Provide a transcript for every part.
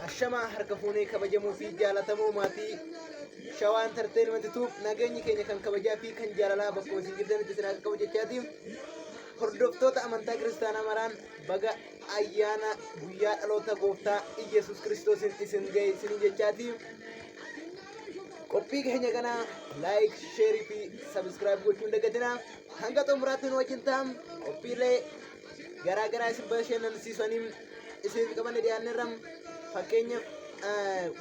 Ashama harka fuunee kabajamuu fi jaalatamuu maatii Shawaa Entertainment nageenyi keenya kan kabajaa fi kan jaalalaa bakkuma isin jirtanitti isin akka kabajachaati. Hordoftoota amantaa kiristaanaa maraan baga ayyaana guyyaa dhaloota gooftaa Iyesuus Kiristoosiin isin ga'e isin jechaati. Qophii keenya kana like, share fi subscribe gochuun dagatina. Hanga xumuraatti nu wajjin ta'aa qophiilee garaa garaa isin bashannansiisaniin isin qabanne dhiyaanneerra. Fakkeenyaaf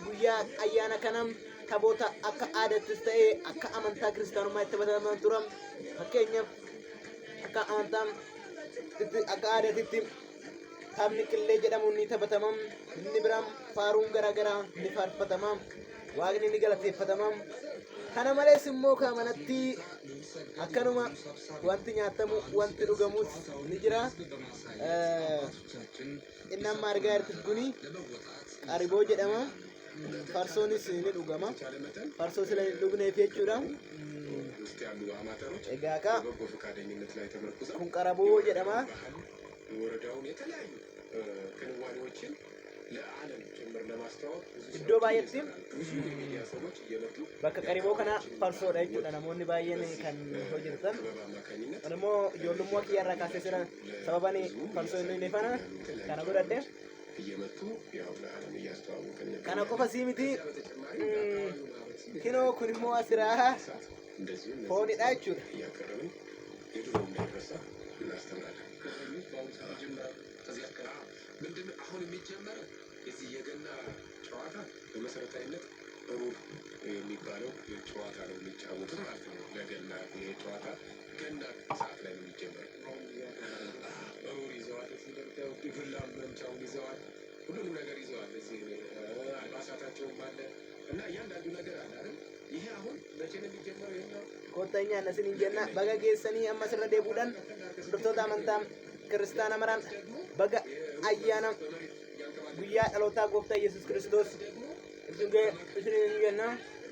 guyyaa ayyaana kanam taboota akka aadaattis ta'ee akka amantaa kiristaanummaa itti bataman turan. Fakkeenyaaf akka amantaa akka aadaatitti taphni qillee jedhamuun ni taphatama. Inni biraan faaruun garaa garaa ni faarfatama. Waaqni ni galateeffatama. Kana malees immoo kaamanatti akkanuma wanti nyaatamu wanti dhugamus ni jira. Inni amma argaa jirtu kuni qariboo jedhama. Farsoonis ni dhugama. Farsoo sila hin dhugneef jechuudha. Egaa ka kun qaraboo jedhama. Iddoo baay'eetti bakka qariboo kana farsoodha jechuudha. Namoonni baay'een kan hojjetan. Immoo ijoollummaa kiyyarraa kaasee sira sababan farsoo inni fana kana godhadhe. Kana qofa sii miti. Kinoo kun immoo asiraa foonidha jechuudha. እዚህ የገና ጨዋታ በመሰረታዊነት ሩብ የሚባለው ጨዋታ ነው የሚጫወቱት ማለት ነው። ለገና ጨዋታ ገና ሰዓት ላይ ነው የሚጀመረው። ሩብ ይዘዋል፣ ድፍላ መምቻውን ይዘዋል፣ ሁሉንም ነገር ይዘዋል። እዚህ አልባሳታቸውም አለ እና እያንዳንዱ ነገር አለ አይደል? ይሄ አሁን መቼ ነው የሚጀመረው? ይሄኛው ቆጠኛ ነስን እንጀና በገጌሰኒ አመስረ ደቡዳን ዶክተር አመንታም ክርስቲያና መራን በጋ አያና guyyaa dhalootaa gooftaa Yesuus Kiristoos isin jenna.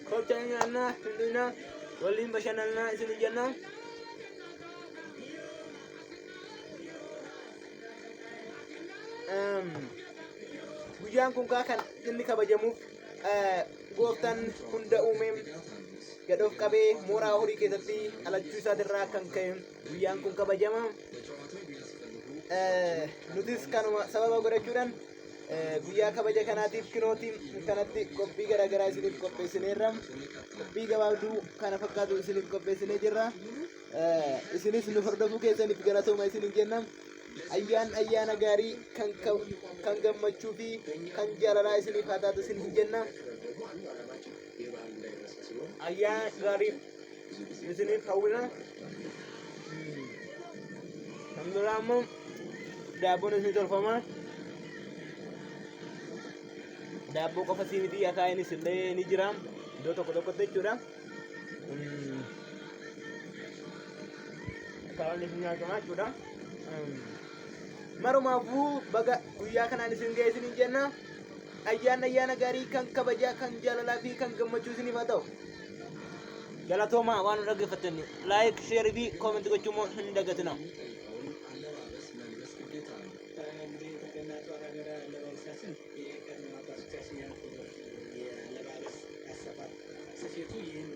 Koottanyaanna hundina waliin bashannanaa isin jenna. Guyyaan kun kan inni kabajamuuf gooftaan hunda uumeen gadhoof qabee mooraa horii keessatti dhalachuu isaatirraa kan ka'e guyyaan kun kabajama. Nutis kanuma sababa godhachuudhaan guyyaa kabaja kanaatiif kinooti kanatti qophii garaa garaa isiniif qopheessineerra. Qophii gabaabduu kana fakkaatu isiniif qopheessinee jirra. Isinis nu hordofuu keessaniif galatooma isiniif jenna. Ayyaana gaarii kan gammachuu fi kan jaalalaa isiniif haa taatu isiniif jenna. Ayyaana gaarii isiniif hawwina. Alhamdulillah ammoo daabboon isin tolfama. Daabbo qofa sii miti akaayinis illee ni jira iddoo tokko tokkotti jechuudha. Akaayinis nyaatama jechuudha. Marumaafuu baga guyyaa kanaan isin ga'e isin jenna. Ayyaana gaarii kan kabajaa kan jaalalaa fi kan gammachuu isiniif haa ta'u. Galatooma waan dhaggeeffattan like, share fi comment gochuun hin dagatina. Sesiatu yang